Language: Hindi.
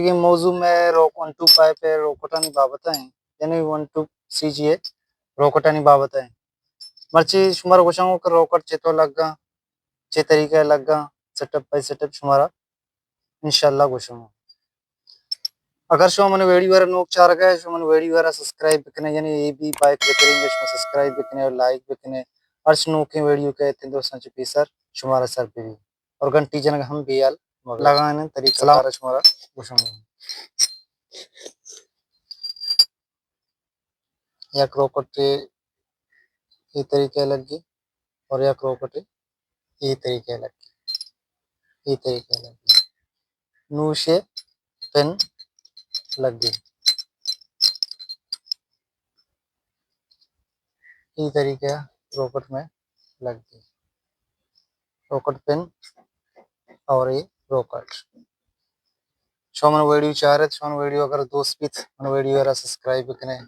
ये मौजू में रोक 1 2 पाइप है रोकोटानी बाबत है यानी 1 2 सीजीए रोकोटानी बाबत है मर्ची शुमार गोशांगो कर रोकट चेतो लग्गा चे तरीके लग्गा सेटअप बाय सेटअप शुमारा इंशाल्लाह गोशांगो अगर शो मन वीडियो वाला नोक चार गए शो मन वीडियो वाला सब्सक्राइब बिकने यानी ये भी बाय करेंगे शो सब्सक्राइब बिकने और लाइक बिकने अर्श नो के वीडियो कहते हैं दोस्तों चे पीसर शुमारा सर पे भी और घंटी जन हम भी याल लगाने तरीका सारा शुमारा गोशांगो या क्रोकट ये तरीके लगी और या क्रोकट ये तरीके लगी नूशे पेन लग गई ये तरीके क्रोकट में लग गई क्रोकट पेन और ये क्रोकट शो मन वीडियो चाह रहे शो वीडियो अगर दोस्त भी मन वीडियो सब्सक्राइब करें